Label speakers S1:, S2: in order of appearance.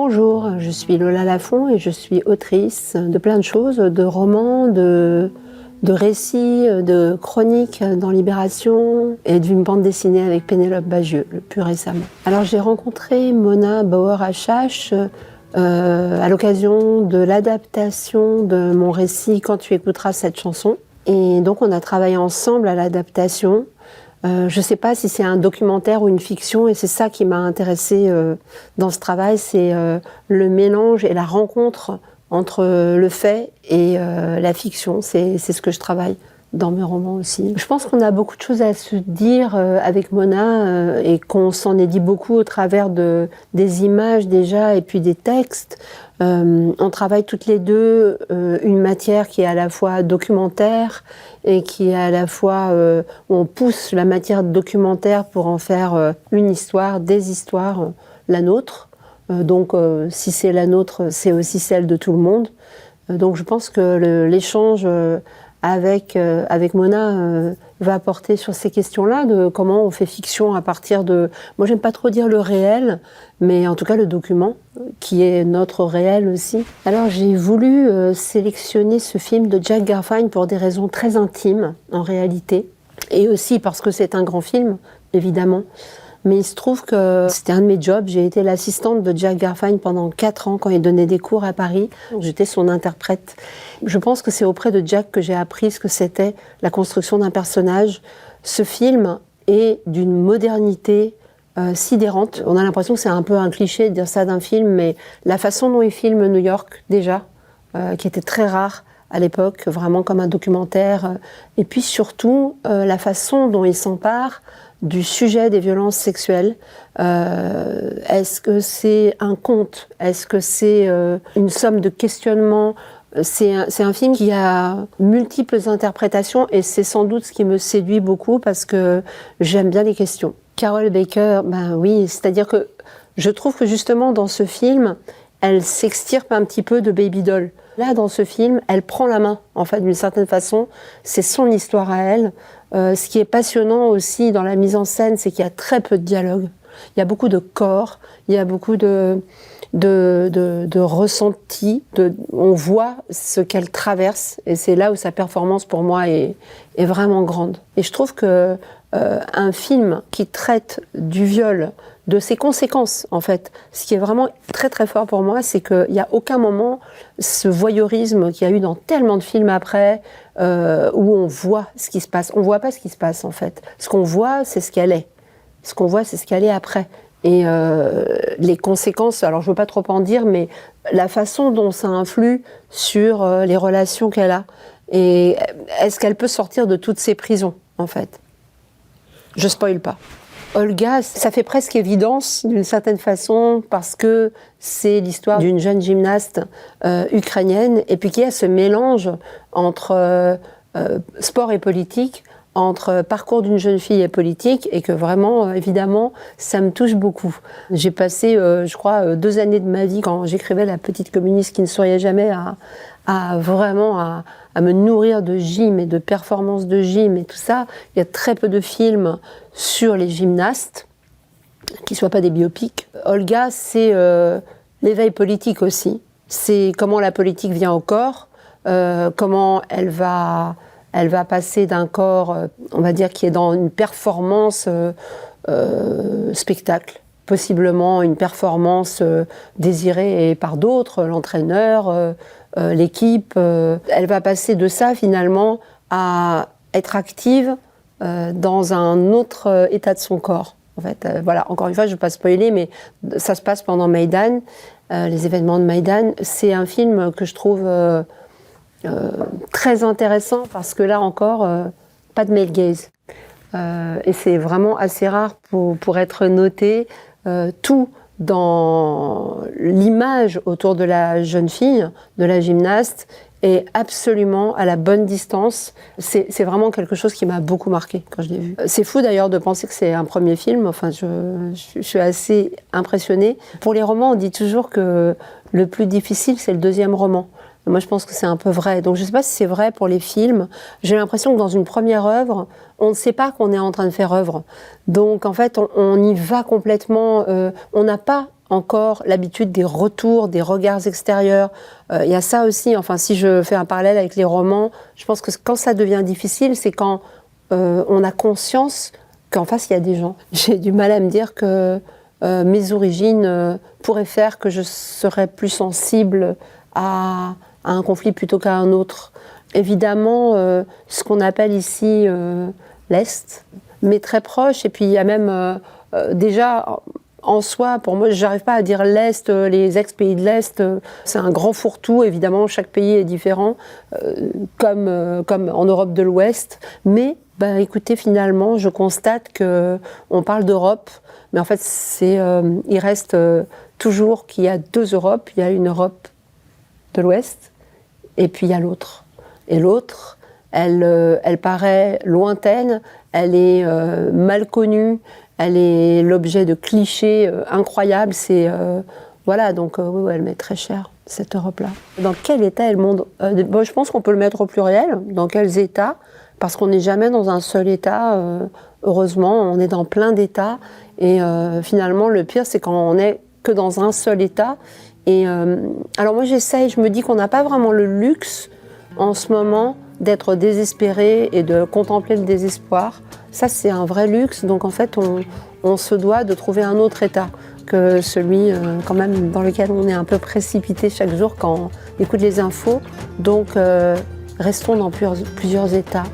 S1: Bonjour, je suis Lola Lafont et je suis autrice de plein de choses, de romans, de récits, de chroniques dans Libération et d'une bande dessinée avec Pénélope Bagieux, le plus récemment. Alors j'ai rencontré Mona Bauer-Achache à l'occasion de l'adaptation de mon récit « Quand tu écouteras cette chanson ». Et donc on a travaillé ensemble à l'adaptation. Je ne sais pas si c'est un documentaire ou une fiction, et c'est ça qui m'a intéressée dans ce travail, c'est le mélange et la rencontre entre le fait et la fiction. C'est ce que je travaille dans mes romans aussi. Je pense qu'on a beaucoup de choses à se dire avec Mona et qu'on s'en est dit beaucoup au travers des images déjà et puis des textes. On travaille toutes les deux une matière qui est à la fois documentaire et qui est à la fois où on pousse la matière documentaire pour en faire une histoire, des histoires, la nôtre. Donc si c'est la nôtre, c'est aussi celle de tout le monde. Donc je pense que l'échange avec Mona va porter sur ces questions-là, de comment on fait fiction à partir de... Moi, j'aime pas trop dire le réel, mais en tout cas le document, qui est notre réel aussi. Alors, j'ai voulu sélectionner ce film de Jack Garfein pour des raisons très intimes, en réalité, et aussi parce que c'est un grand film, évidemment. Mais il se trouve que c'était un de mes jobs. J'ai été l'assistante de Jack Garfein pendant 4 ans quand il donnait des cours à Paris. J'étais son interprète. Je pense que c'est auprès de Jack que j'ai appris ce que c'était la construction d'un personnage. Ce film est d'une modernité sidérante. On a l'impression que c'est un peu un cliché de dire ça d'un film, mais la façon dont il filme New York, déjà, qui était très rare à l'époque, vraiment comme un documentaire. Et puis surtout, la façon dont il s'empare du sujet des violences sexuelles. Est-ce que c'est un conte? Est-ce que c'est une somme de questionnements? C'est un film qui a multiples interprétations et c'est sans doute ce qui me séduit beaucoup parce que j'aime bien les questions. Carol Baker, ben oui, c'est-à-dire que je trouve que justement dans ce film, elle s'extirpe un petit peu de Baby Doll. Là, dans ce film, elle prend la main, en fait, d'une certaine façon. C'est son histoire à elle. Ce qui est passionnant aussi dans la mise en scène, c'est qu'il y a très peu de dialogue. Il y a beaucoup de corps, il y a beaucoup de ressentis. On voit ce qu'elle traverse, et c'est là où sa performance, pour moi, est vraiment grande. Et je trouve que un film qui traite du viol, de ses conséquences, en fait. Ce qui est vraiment très très fort pour moi, c'est qu'il n'y a aucun moment ce voyeurisme qu'il y a eu dans tellement de films après, où on voit ce qui se passe. On ne voit pas ce qui se passe, en fait. Ce qu'on voit, c'est ce qu'elle est. Ce qu'on voit, c'est ce qu'elle est après. Et les conséquences, alors je ne veux pas trop en dire, mais la façon dont ça influe sur les relations qu'elle a. Et est-ce qu'elle peut sortir de toutes ces prisons, en fait? Je spoil pas. Olga, ça fait presque évidence d'une certaine façon parce que c'est l'histoire d'une jeune gymnaste ukrainienne et puis qu'il y a ce mélange entre sport et politique, entre parcours d'une jeune fille et politique et que vraiment, évidemment, ça me touche beaucoup. J'ai passé, je crois, 2 années de ma vie quand j'écrivais La petite communiste qui ne souriait jamais à me nourrir de gym et de performances de gym et tout ça. Il y a très peu de films sur les gymnastes, qui ne soient pas des biopics. Olga, c'est l'éveil politique aussi. C'est comment la politique vient au corps, comment elle va passer d'un corps, on va dire, qui est dans une performance spectacle, possiblement une performance désirée par d'autres, l'entraîneur, l'équipe. Elle va passer de ça, finalement, à être active dans un autre état de son corps. En fait, voilà, encore une fois, je ne vais pas spoiler, mais ça se passe pendant Maïdan, les événements de Maïdan. C'est un film que je trouve très intéressant parce que là encore, pas de male gaze. Et c'est vraiment assez rare pour être noté. Tout dans l'image autour de la jeune fille, de la gymnaste, est absolument à la bonne distance. C'est vraiment quelque chose qui m'a beaucoup marqué quand je l'ai vu. C'est fou d'ailleurs de penser que c'est un premier film. Enfin, je suis assez impressionnée. Pour les romans, on dit toujours que le plus difficile, c'est le deuxième roman. Moi, je pense que c'est un peu vrai. Donc, je ne sais pas si c'est vrai pour les films. J'ai l'impression que dans une première œuvre, on ne sait pas qu'on est en train de faire œuvre. Donc, en fait, on y va complètement. On n'a pas encore l'habitude des retours, des regards extérieurs. Il y a ça aussi, enfin si je fais un parallèle avec les romans, je pense que quand ça devient difficile, c'est quand on a conscience qu'en face il y a des gens. J'ai du mal à me dire que mes origines pourraient faire que je serais plus sensible à un conflit plutôt qu'à un autre. Évidemment, ce qu'on appelle ici l'Est, mais très proche, et puis il y a même déjà en soi, pour moi, j'arrive pas à dire l'Est, les ex-pays de l'Est, c'est un grand fourre-tout, évidemment, chaque pays est différent, comme en Europe de l'Ouest, mais écoutez, finalement, je constate qu'on parle d'Europe, mais en fait, il reste toujours qu'il y a deux Europes, il y a une Europe de l'Ouest, et puis il y a l'autre. Et l'autre, elle paraît lointaine, elle est mal connue, elle est l'objet de clichés incroyables. Voilà, donc oui, elle met très cher, cette Europe-là. Dans quel état est le monde je pense qu'on peut le mettre au pluriel. Dans quels états? Parce qu'on n'est jamais dans un seul état. Heureusement, on est dans plein d'états. Et finalement, le pire, c'est quand on n'est que dans un seul état. Et alors moi, j'essaye, je me dis qu'on n'a pas vraiment le luxe en ce moment d'être désespéré et de contempler le désespoir. Ça, c'est un vrai luxe. Donc en fait, on se doit de trouver un autre état que celui quand même dans lequel on est un peu précipité chaque jour quand on écoute les infos. Donc restons dans plusieurs états.